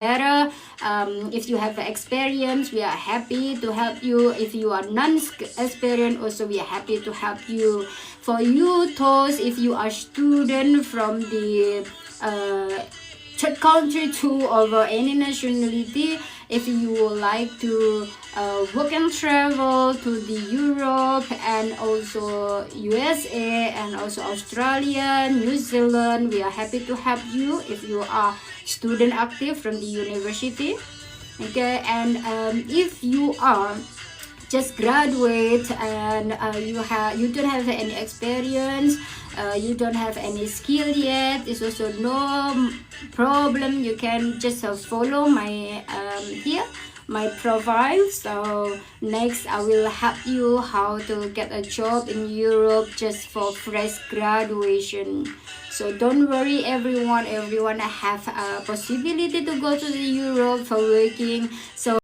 better. If you have experience, we are happy to help you. If you are non-experienced, also we are happy to help you. For you, those if you are student from the third country too, or any nationality, if you would like to work and travel to the Europe and also USA and also Australia, New Zealand, we are happy to help you if you are student active from the university. Okay, and if you are just graduate and you don't have any experience, you don't have any skill yet, it's also no problem. You can just follow my here my profile. So next I will help you how to get a job in Europe just for fresh graduation. So don't worry, everyone have a possibility to go to the Europe for working. So